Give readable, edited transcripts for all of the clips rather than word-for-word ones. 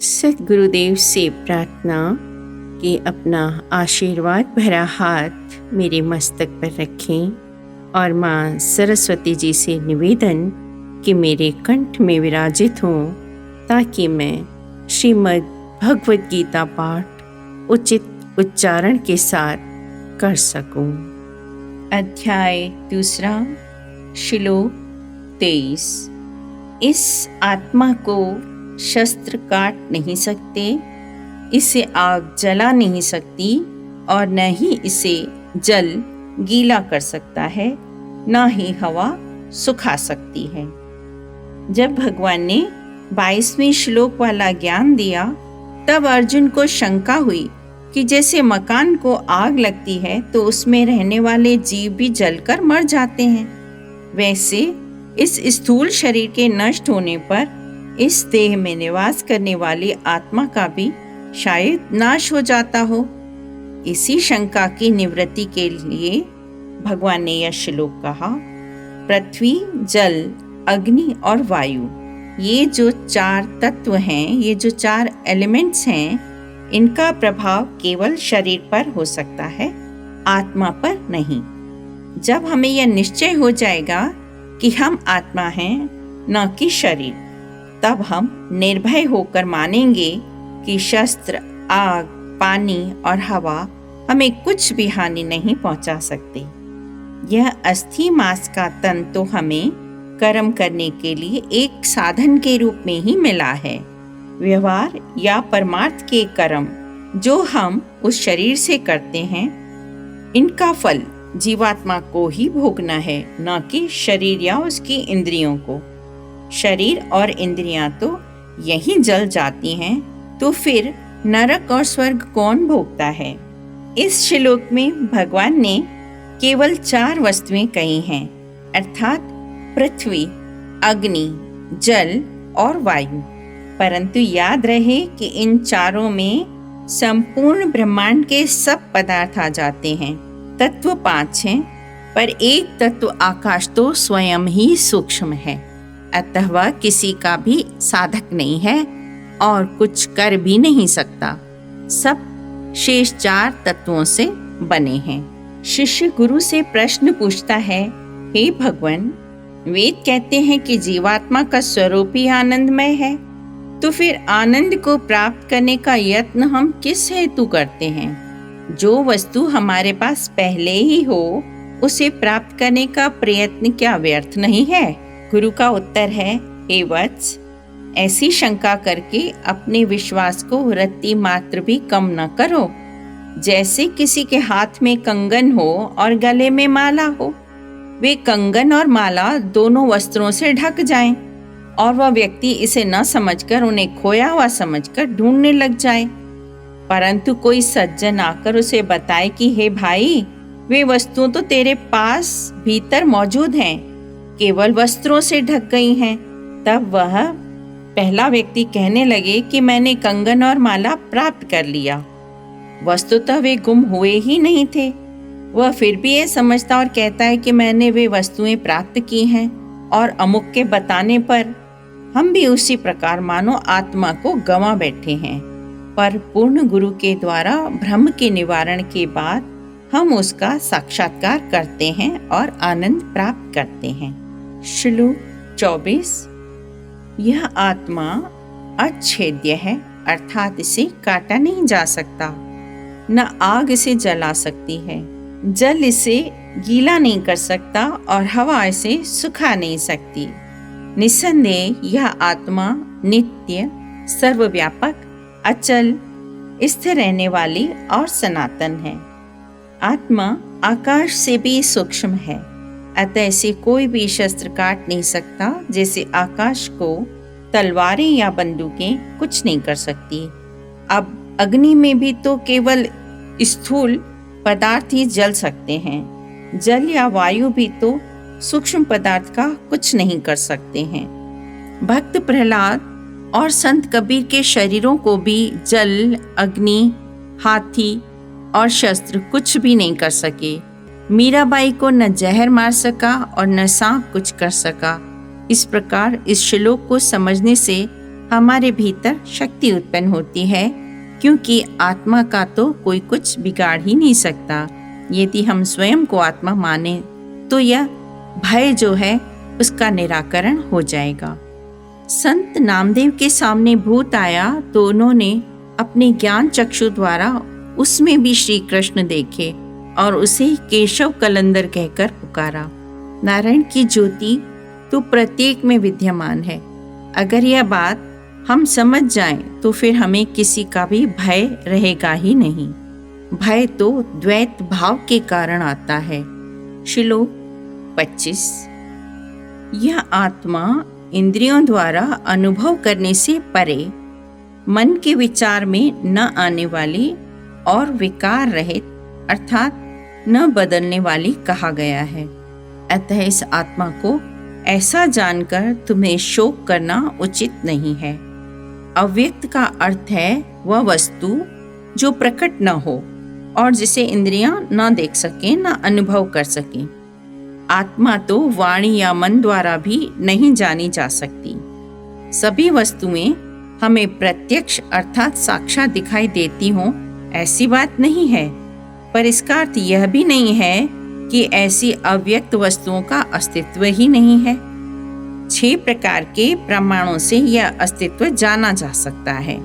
सद्गुरुदेव से प्रार्थना कि अपना आशीर्वाद भरा हाथ मेरे मस्तक पर रखें और माँ सरस्वती जी से निवेदन कि मेरे कंठ में विराजित हों ताकि मैं श्रीमद् भगवद गीता पाठ उचित उच्चारण के साथ कर सकूं। अध्याय 2 श्लोक 23। इस आत्मा को शस्त्र काट नहीं सकते, इसे आग जला नहीं सकती और न ही इसे जल गीला कर सकता है, न ही हवा सुखा सकती है। जब भगवान ने 22वें श्लोक वाला ज्ञान दिया तब अर्जुन को शंका हुई कि जैसे मकान को आग लगती है तो उसमें रहने वाले जीव भी जलकर मर जाते हैं, वैसे इस स्थूल शरीर के नष्ट होने पर इस देह में निवास करने वाली आत्मा का भी शायद नाश हो जाता हो। इसी शंका की निवृत्ति के लिए भगवान ने यह श्लोक कहा। पृथ्वी, जल, अग्नि और वायु, ये जो 4 तत्व हैं, ये जो 4 एलिमेंट्स हैं, इनका प्रभाव केवल शरीर पर हो सकता है, आत्मा पर नहीं। जब हमें यह निश्चय हो जाएगा कि हम आत्मा हैं न कि शरीर, तब हम निर्भय होकर मानेंगे कि शस्त्र, आग, पानी और हवा हमें कुछ भी हानि नहीं पहुंचा सकते। यह अस्थि मांस का तन तो हमें कर्म करने के लिए एक साधन के रूप में ही मिला है। व्यवहार या परमार्थ के कर्म जो हम उस शरीर से करते हैं, इनका फल जीवात्मा को ही भोगना है, न कि शरीर या उसकी इंद्रियों को। शरीर और इंद्रियां तो यहीं जल जाती हैं, तो फिर नरक और स्वर्ग कौन भोगता है? इस श्लोक में भगवान ने केवल 4 वस्तुएं कही हैं, अर्थात पृथ्वी, अग्नि, जल और वायु। परंतु याद रहे कि इन चारों में संपूर्ण ब्रह्मांड के सब पदार्थ आ जाते हैं। तत्व 5 हैं, पर एक तत्व आकाश तो स्वयं ही सूक्ष्म है, अतः वह किसी का भी साधक नहीं है और कुछ कर भी नहीं सकता। सब शेष 4 तत्वों से बने हैं। शिष्य गुरु से प्रश्न पूछता है, हे भगवान, वेद कहते हैं कि जीवात्मा का स्वरूप ही आनंदमय है, तो फिर आनंद को प्राप्त करने का यत्न हम किस हेतु करते हैं? जो वस्तु हमारे पास पहले ही हो, उसे प्राप्त करने का प्रयत्न क्या व्यर्थ नहीं है? गुरु का उत्तर है, हे वत्स, ऐसी शंका करके अपने विश्वास को रत्ती मात्र भी कम न करो। जैसे किसी के हाथ में कंगन हो और गले में माला हो, वे कंगन और माला दोनों वस्त्रों से ढक जाएं और वह व्यक्ति इसे न समझकर उन्हें खोया हुआ समझकर ढूंढने लग जाए। परंतु कोई सज्जन आकर उसे बताए कि हे भाई, वे वस्तुएं तो तेरे पास भीतर मौजूद हैं, केवल वस्त्रों से ढक गई हैं। तब वह पहला व्यक्ति कहने लगे कि मैंने कंगन और माला प्राप्त कर लिया। वस्तुतः वे गुम हुए ही नहीं थे। वह फिर भी ये समझता और कहता है कि मैंने वे वस्तुएं प्राप्त की हैं और अमुक के बताने पर हम भी उसी प्रकार मानो आत्मा को गंवा बैठे हैं। पर पूर्ण गुरु के द्वारा भ्रम के निवारण के बाद हम उसका साक्षात्कार करते हैं और आनंद प्राप्त करते हैं। श्लोक 24। यह आत्मा अच्छेद्य है, अर्थात इसे काटा नहीं जा सकता, न आग इसे जला सकती है, जल इसे गीला नहीं कर सकता और हवा इसे सुखा नहीं सकती। निस्संदेह यह आत्मा नित्य, सर्वव्यापक, अचल, स्थिर रहने वाली और सनातन है। आत्मा आकाश से भी सूक्ष्म है, अतः इसे कोई भी शस्त्र काट नहीं सकता। जैसे आकाश को तलवारें या बंदूकें कुछ नहीं कर सकती। अब अग्नि में भी तो केवल स्थूल पदार्थ ही जल सकते हैं, जल या वायु भी तो सूक्ष्म पदार्थ का कुछ नहीं कर सकते हैं। भक्त प्रहलाद और संत कबीर के शरीरों को भी जल, अग्नि, हाथी और शस्त्र कुछ भी नहीं कर सके। मीराबाई को न जहर मार सका और न सांप कुछ कर सका। इस प्रकार इस श्लोक को समझने से हमारे भीतर शक्ति उत्पन्न होती है, क्योंकि आत्मा का तो कोई कुछ बिगाड़ ही नहीं सकता। यदि हम स्वयं को आत्मा माने तो यह भय जो है उसका निराकरण हो जाएगा। संत नामदेव के सामने भूत आया तो उन्होंने अपने ज्ञान चक्षु द्वारा उसमें भी श्री कृष्ण देखे और उसे केशव कलंदर कहकर पुकारा। नारायण की ज्योति तो प्रत्येक में विद्यमान है। अगर यह बात हम समझ जाएं तो फिर हमें किसी का भी भय रहेगा ही नहीं। भय तो द्वैत भाव के कारण आता है। श्लोक 25। यह आत्मा इंद्रियों द्वारा अनुभव करने से परे, मन के विचार में न आने वाली और विकार रहित अर्थात न बदलने वाली कहा गया है। अतः इस आत्मा को ऐसा जानकर तुम्हें शोक करना उचित नहीं है। अव्यक्त का अर्थ है वह वस्तु जो प्रकट न हो और जिसे इंद्रियां न देख सकें न अनुभव कर सकें। आत्मा तो वाणी या मन द्वारा भी नहीं जानी जा सकती। सभी वस्तुएं हमें प्रत्यक्ष अर्थात साक्षात दिखाई देती हों ऐसी बात नहीं है, पर इसका अर्थ यह भी नहीं है कि ऐसी अव्यक्त वस्तुओं का अस्तित्व ही नहीं है। 6 प्रकार के प्रमाणों से यह अस्तित्व जाना जा सकता है।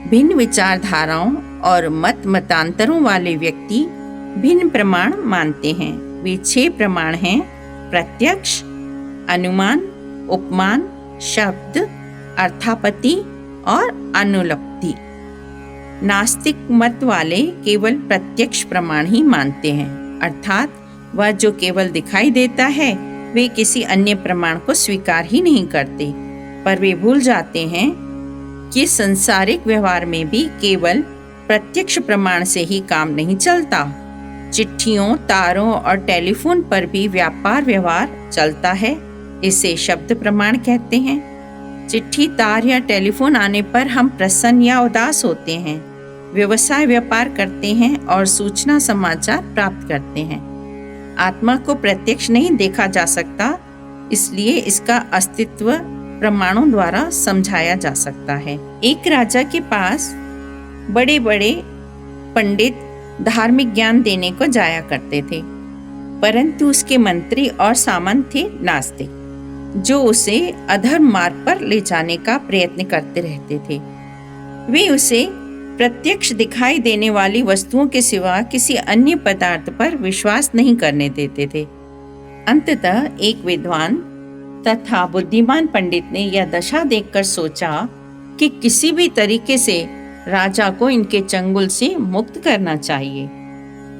भिन्न विचारधाराओं और मत मतांतरों वाले व्यक्ति भिन्न प्रमाण मानते हैं। वे 6 प्रमाण हैं: प्रत्यक्ष, अनुमान, उपमान, शब्द, अर्थापत्ति और अनुलब्धि। नास्तिक मत वाले केवल प्रत्यक्ष प्रमाण ही मानते हैं, अर्थात वह जो केवल दिखाई देता है वे किसी अन्य प्रमाण को स्वीकार ही नहीं करते। पर वे भूल जाते हैं कि सांसारिक व्यवहार में भी केवल प्रत्यक्ष प्रमाण से ही काम नहीं चलता। चिट्ठियों, तारों और टेलीफोन पर भी व्यापार व्यवहार चलता है। इसे शब्द प्रमाण कहते हैं। चिट्ठी, तार या टेलीफोन आने पर हम प्रसन्न या उदास होते हैं। व्यवसाय व्यापार करते हैं और सूचना समाचार प्राप्त करते हैं। आत्मा को प्रत्यक्ष नहीं देखा जा सकता, इसलिए इसका अस्तित्व प्रमाणों द्वारा समझाया जा सकता है। एक राजा के पास बड़े बड़े पंडित धार्मिक ज्ञान देने को जाया करते थे, परंतु उसके मंत्री और सामंत थे नास्तिक, जो उसे अधर्म मार्ग पर ले जाने का प्रयत्न करते रहते थे। वे उसे प्रत्यक्ष दिखाई देने वाली वस्तुओं के सिवा किसी अन्य पदार्थ पर विश्वास नहीं करने देते थे। अंततः एक विद्वान तथा बुद्धिमान पंडित ने यह दशा देखकर सोचा कि किसी भी तरीके से राजा को इनके चंगुल से मुक्त करना चाहिए।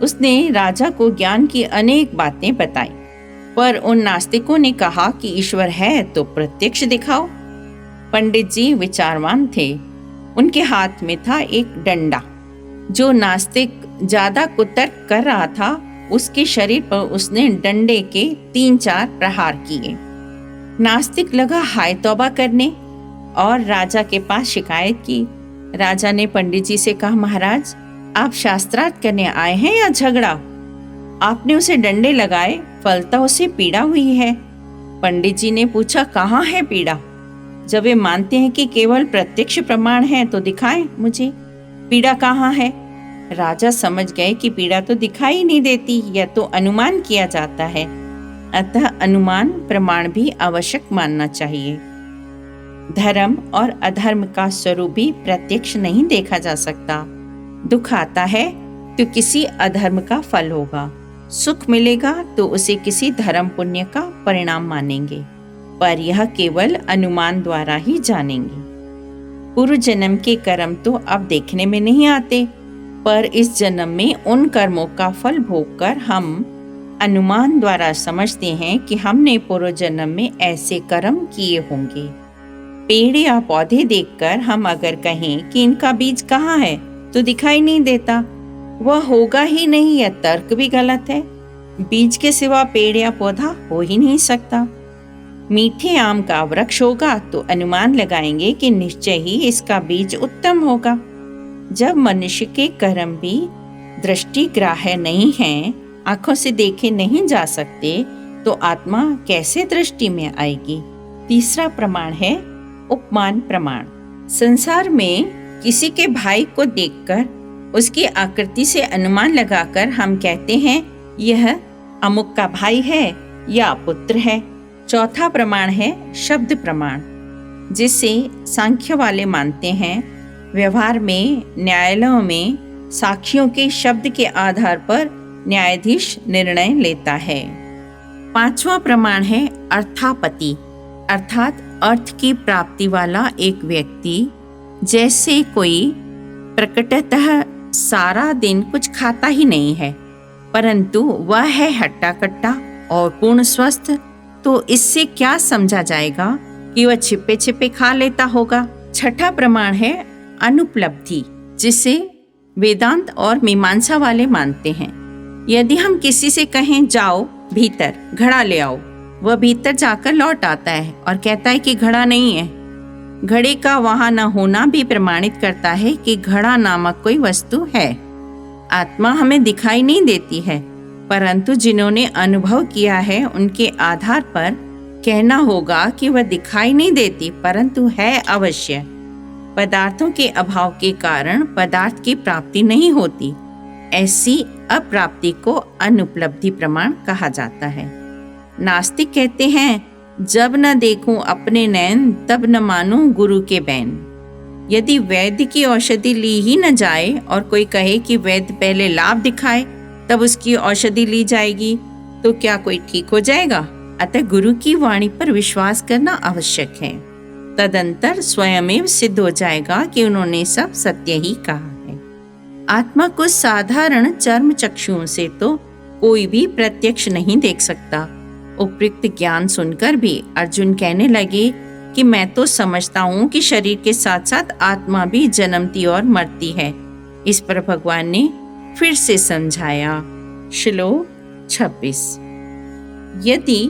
उसने राजा को ज्ञान की अनेक बातें बताई, पर उन नास्तिकों ने कहा कि ईश्वर है तो प्रत्यक्ष दिखाओ। पंडित जी विचारवान थे। उनके हाथ में था एक डंडा। जो नास्तिक ज्यादा कुतर्क कर रहा था, उसके शरीर पर उसने डंडे के 3-4 प्रहार किए। नास्तिक लगा हाय तौबा करने और राजा के पास शिकायत की। राजा ने पंडित जी से कहा, महाराज, आप शास्त्रार्थ करने आए हैं या झगड़ा? आपने उसे डंडे लगाए, फलता उसे पीड़ा हुई है। पंडित जी ने पूछा, कहाँ है पीड़ा? जब वे मानते हैं कि केवल प्रत्यक्ष प्रमाण है तो दिखाएं मुझे, पीड़ा कहाँ है? राजा समझ गए कि पीड़ा तो दिखाई नहीं देती, यह तो अनुमान किया जाता है। अतः अनुमान प्रमाण भी आवश्यक मानना चाहिए। धर्म और अधर्म का स्वरूप भी प्रत्यक्ष नहीं देखा जा सकता। दुख आता है तो किसी अधर्म का फल होगा, सुख मिलेगा तो उसे किसी धर्म पुण्य का परिणाम मानेंगे, पर यह केवल अनुमान द्वारा ही जानेंगे। पूर्व जन्म के कर्म तो अब देखने में नहीं आते, पर इस जन्म में उन कर्मों का फल भोगकर हम अनुमान द्वारा समझते हैं कि हमने पूर्व जन्म में ऐसे कर्म किए होंगे। पेड़ या पौधे देखकर हम अगर कहें कि इनका बीज कहाँ है तो दिखाई नहीं देता, वह होगा ही नहीं, यह तर्क भी गलत है। बीज के सिवा पेड़ या पौधा हो ही नहीं सकता। मीठे आम का वृक्ष होगा तो अनुमान लगाएंगे कि निश्चय ही इसका बीज उत्तम होगा। जब मनुष्य के कर्म भी दृष्टिग्राह्य नहीं हैं, आंखों से देखे नहीं जा सकते, तो आत्मा कैसे दृष्टि में आएगी? तीसरा प्रमाण है उपमान प्रमाण। संसार में किसी के भाई को देखकर उसकी आकृति से अनुमान लगाकर हम कहते हैं यह अमुक का भाई है या पुत्र है। चौथा प्रमाण है शब्द प्रमाण, जिसे सांख्य वाले मानते हैं। व्यवहार में न्यायालयों में साक्षियों के शब्द के आधार पर न्यायाधीश निर्णय लेता है। पांचवा प्रमाण है अर्थापति, अर्थात अर्थ की प्राप्ति वाला एक व्यक्ति। जैसे कोई प्रकटतः सारा दिन कुछ खाता ही नहीं है, परंतु वह है हट्टा कट्टा और पूर्ण स्वस्थ, तो इससे क्या समझा जाएगा कि वह छिपे छिपे खा लेता होगा। छठा प्रमाण है अनुपलब्धि, जिसे वेदांत और मीमांसा वाले मानते हैं। यदि हम किसी से कहें जाओ भीतर घड़ा ले आओ, वह भीतर जाकर लौट आता है और कहता है कि घड़ा नहीं है। घड़े का वहां न होना भी प्रमाणित करता है कि घड़ा नामक कोई वस्तु है। आत्मा हमें दिखाई नहीं देती है, परंतु जिन्होंने अनुभव किया है उनके आधार पर कहना होगा कि वह दिखाई नहीं देती, परंतु है अवश्य। पदार्थों के अभाव के कारण पदार्थ की प्राप्ति नहीं होती। ऐसी अप्राप्ति को अनुपलब्धि प्रमाण कहा जाता है। नास्तिक कहते हैं जब न देखूं अपने नैन तब न मानूं गुरु के बैन। यदि वैद्य की औषधि ली ही न जाए और कोई कहे कि वैद्य पहले लाभ दिखाए तब उसकी औषधि ली जाएगी, तो क्या कोई ठीक हो जाएगा? अतः गुरु की वाणी पर विश्वास करना आवश्यक है। तदंतर स्वयमेव सिद्ध हो जाएगा कि उन्होंने सब सत्य ही कहा है। आत्मा को साधारण चर्म चक्षुओं से तो कोई भी प्रत्यक्ष नहीं देख सकता। उपयुक्त ज्ञान सुनकर भी अर्जुन कहने लगे कि मैं तो समझता हूँ कि शरीर के साथ साथ आत्मा भी जन्मती और मरती है। इस पर भगवान ने फिर से समझाया। श्लोक 26। यदि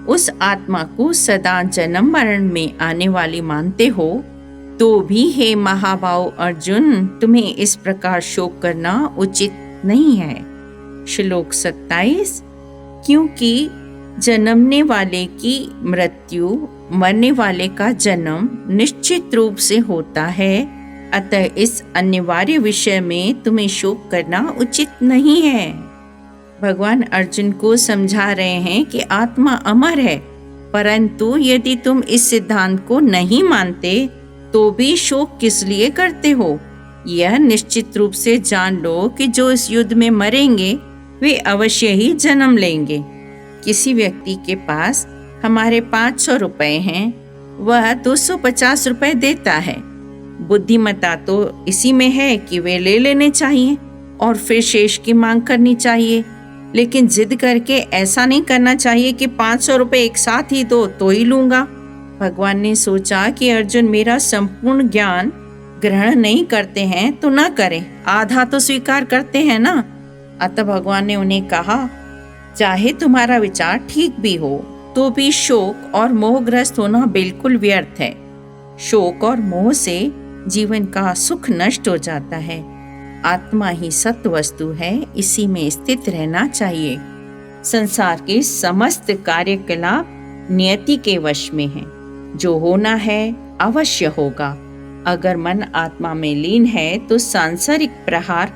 उस आत्मा को सदा जन्म मरण में आने वाली मानते हो, तो भी हे महाबाहो अर्जुन, तुम्हें इस प्रकार शोक करना उचित नहीं है। श्लोक 27। क्योंकि जन्मने वाले की मृत्यु, मरने वाले का जन्म निश्चित रूप से होता है, अतः इस अनिवार्य विषय में तुम्हें शोक करना उचित नहीं है। भगवान अर्जुन को समझा रहे हैं कि आत्मा अमर है, परंतु यदि तुम इस सिद्धांत को नहीं मानते तो भी शोक किस लिए करते हो? यह निश्चित रूप से जान लो कि जो इस युद्ध में मरेंगे वे अवश्य ही जन्म लेंगे। किसी व्यक्ति के पास हमारे 500 रुपए हैं, वह 250 रुपए देता है। बुद्धिमत्ता तो इसी में है कि वे ले लेने चाहिए और फिर शेष की मांग करनी चाहिए, लेकिन जिद करके ऐसा नहीं करना चाहिए कि 500 रुपए एक साथ ही दो तो ही लूंगा। भगवान ने सोचा कि अर्जुन मेरा संपूर्ण ज्ञान ग्रहण नहीं करते हैं तो न करें, आधा तो स्वीकार करते हैं ना। अतः भगवान ने उन्हें कहा, चाहे तुम्हारा विचार ठीक भी हो तो भी शोक और मोहग्रस्त होना बिल्कुल व्यर्थ है। शोक और मोह से जीवन का सुख नष्ट हो जाता है। आत्मा ही सत्य वस्तु है, इसी में स्थित रहना चाहिए। संसार के समस्त कार्यकलाप नियति के वश में है। जो होना है अवश्य होगा। अगर मन आत्मा में लीन है तो सांसारिक प्रहार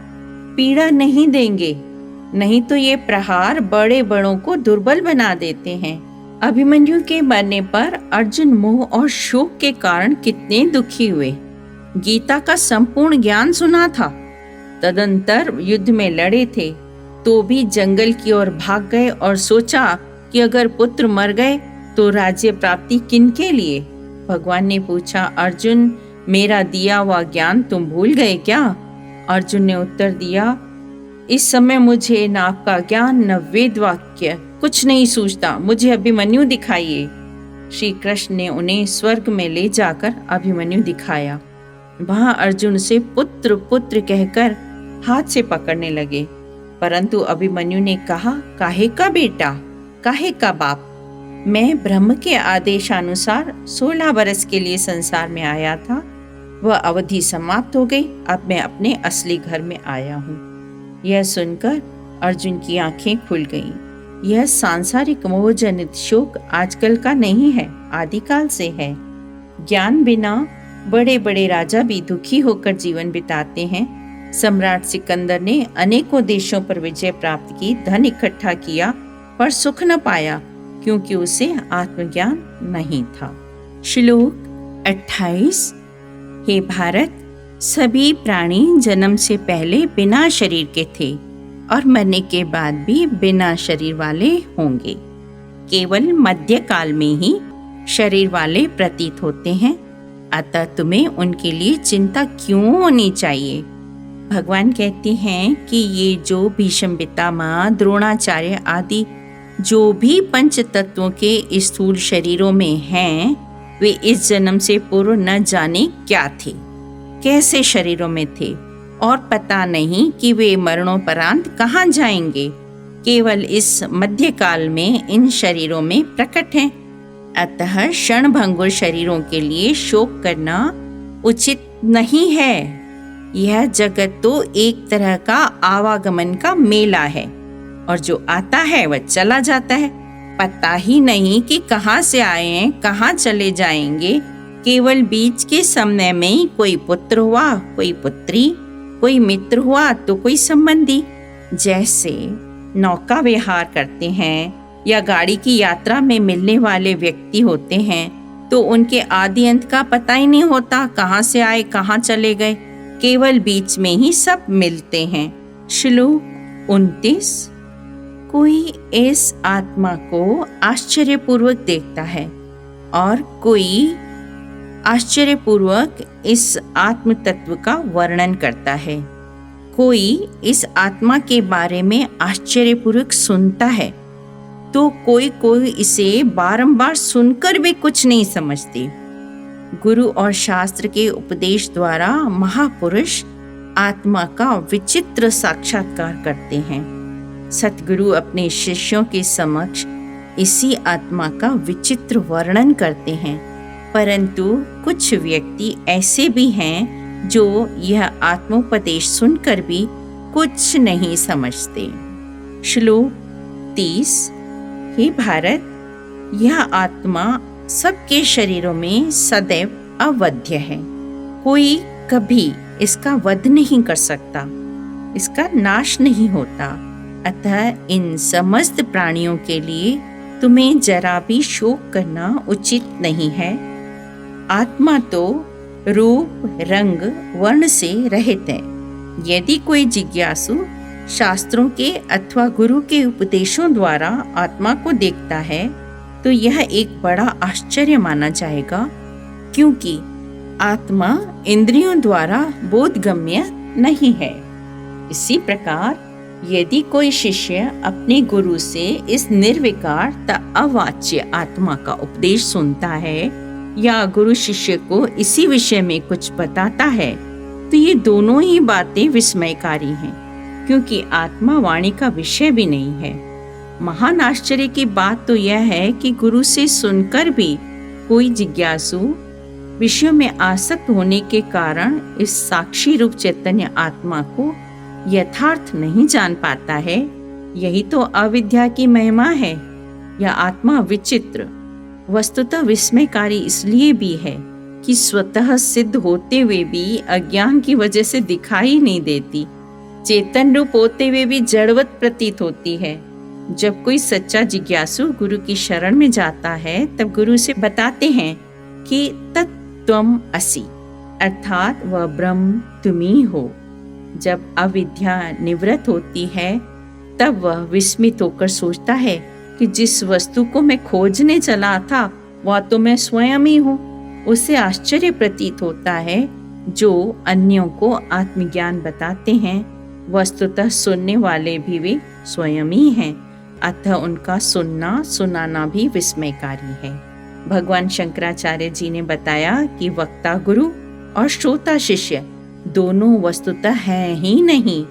पीड़ा नहीं देंगे, नहीं तो ये प्रहार बड़े बड़ों को दुर्बल बना देते हैं। अभिमन्यु के मरने पर अर्जुन मोह और शोक के कारण कितने दुखी हुए। गीता का संपूर्ण ज्ञान सुना था, तदंतर युद्ध में लड़े थे तो भी जंगल की ओर भाग गए और सोचा कि अगर पुत्र मर गए तो राज्य प्राप्ति किनके लिए? भगवान ने पूछा, अर्जुन मेरा दिया हुआ ज्ञान तुम भूल गए क्या? अर्जुन ने उत्तर दिया, इस समय मुझे न आपका ज्ञान न वेद वाक्य कुछ नहीं सूझता, मुझे अभिमन्यु दिखाइए। श्री कृष्ण ने उन्हें स्वर्ग में ले जाकर अभिमन्यु दिखाया। वहां अर्जुन से पुत्र पुत्र कहकर हाथ से पकड़ने लगे, परंतु अभिमन्यु ने कहा, काहे का बेटा, काहे का बाप? मैं ब्रह्म के आदेशानुसार 16 बरस के लिए संसार में आया था, वह अवधि समाप्त हो गई, अब मैं अपने असली घर में आया हूँ। यह सुनकर अर्जुन की आंखें खुल गईं। यह सांसारिक मोह जनित शोक आजकल का नहीं है, आदिकाल से है। ज्ञान बिना बड़े बड़े राजा भी दुखी होकर जीवन बिताते हैं। सम्राट सिकंदर ने अनेकों देशों पर विजय प्राप्त की, धन इकट्ठा किया, पर सुख न पाया क्योंकि उसे आत्मज्ञान नहीं था। श्लोक 28। हे भारत, सभी प्राणी जन्म से पहले बिना शरीर के थे और मरने के बाद भी बिना शरीर वाले होंगे। केवल मध्य काल में ही शरीर वाले प्रतीत होते हैं, अतः तुम्हें उनके लिए चिंता क्यों होनी चाहिए। भगवान कहते हैं कि ये जो भीष्म पितामह, द्रोणाचार्य आदि जो भी पंच तत्वों के स्थूल शरीरों में हैं, वे इस जन्म से पूर्व न जाने क्या थे, कैसे शरीरों में थे, और पता नहीं कि वे मरणोपरांत कहाँ जाएंगे। केवल इस मध्य काल में इन शरीरों में प्रकट हैं। अतः क्षणभंगुर शरीरों के लिए शोक करना उचित नहीं है। यह जगत तो एक तरह का आवागमन का मेला है, और जो आता है वह चला जाता है। पता ही नहीं कि कहाँ से आए हैं, कहाँ चले जाएंगे। केवल बीच के समय में कोई पुत्र हुआ, कोई पुत्री, कोई मित्र हुआ तो कोई संबंधी। जैसे नौका विहार करते हैं या गाड़ी की यात्रा में मिलने वाले व्यक्ति होते हैं, तो उनके आदि अंत का पता ही नहीं होता, कहाँ से आए, कहाँ चले गए। केवल बीच में ही सब मिलते हैं। श्लोक 29। कोई इस आत्मा को आश्चर्यपूर्वक देखता है और कोई आश्चर्यपूर्वक इस आत्म तत्व का वर्णन करता है। कोई इस आत्मा के बारे में आश्चर्यपूर्वक सुनता है, तो कोई इसे बारंबार सुनकर भी कुछ नहीं समझते। गुरु और शास्त्र के उपदेश द्वारा महापुरुष आत्मा का विचित्र साक्षात्कार करते हैं। सतगुरु अपने शिष्यों के समक्ष इसी आत्मा का विचित्र वर्णन करते हैं, परंतु कुछ व्यक्ति ऐसे भी हैं जो यह आत्मोपदेश सुनकर भी कुछ नहीं समझते। श्लोक 30। हे भारत, यह आत्मा सबके शरीरों में सदैव अवध्य है। कोई कभी इसका वध नहीं कर सकता, इसका नाश नहीं होता। अतः इन समस्त प्राणियों के लिए तुम्हें जरा भी शोक करना उचित नहीं है। आत्मा तो रूप, रंग, वर्ण से रहित है। यदि कोई जिज्ञासु शास्त्रों के अथवा गुरु के उपदेशों द्वारा आत्मा को देखता है, तो यह एक बड़ा आश्चर्य माना जाएगा, क्योंकि आत्मा इंद्रियों द्वारा बोधगम्य नहीं है। इसी प्रकार यदि कोई शिष्य अपने गुरु से इस निर्विकार ता अवाच्य आत्मा का उपदेश सुनता है या गुरु शिष्य को इसी विषय में कुछ बताता है, तो ये दोनों ही बातें विस्मयकारी हैं, क्योंकि आत्मा वाणी का विषय भी नहीं है। महान आश्चर्य की बात तो यह है कि गुरु से सुनकर भी कोई जिज्ञासु विषयों में आसक्त होने के कारण इस साक्षी रूप चैतन्य आत्मा को यथार्थ नहीं जान पाता है। यही तो अविद्या की महिमा है। यह आत्मा विचित्र, वस्तुतः विस्मयकारी इसलिए भी है कि स्वतः सिद्ध होते हुए भी अज्ञान की वजह से दिखाई नहीं देती। चेतन रूप होते हुए भी जड़वत प्रतीत होती है। जब कोई सच्चा जिज्ञासु गुरु की शरण में जाता है, तब गुरु से बताते हैं कि तत्त्वम असि, अर्थात वह ब्रह्म तुम्ही हो। जब अविद्या निवृत्त होती है, तब वह विस्मित होकर सोचता है कि जिस वस्तु को मैं खोजने चला था वह तो मैं स्वयं ही हूँ। उसे आश्चर्य प्रतीत होता है। जो अन्यों को आत्मज्ञान बताते हैं, वस्तुतः सुनने वाले भी वे स्वयं ही हैं। अतः उनका सुनना सुनाना भी विस्मयकारी है। भगवान शंकराचार्य जी ने बताया कि वक्ता गुरु और श्रोता शिष्य दोनों वस्तुतः हैं ही नहीं।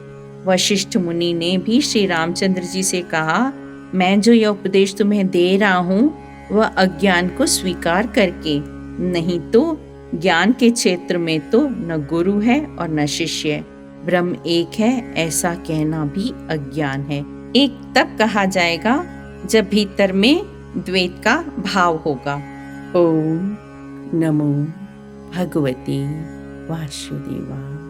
वशिष्ठ मुनि ने भी श्री रामचंद्र जी से कहा, मैं जो यह उपदेश तुम्हें दे रहा हूँ वह अज्ञान को स्वीकार करके, नहीं तो ज्ञान के क्षेत्र में तो न गुरु है और न शिष्य। ब्रह्म एक है ऐसा कहना भी अज्ञान है। एक तब कहा जाएगा जब भीतर में द्वैत का भाव होगा। ओम नमो भगवते वासुदेवाय।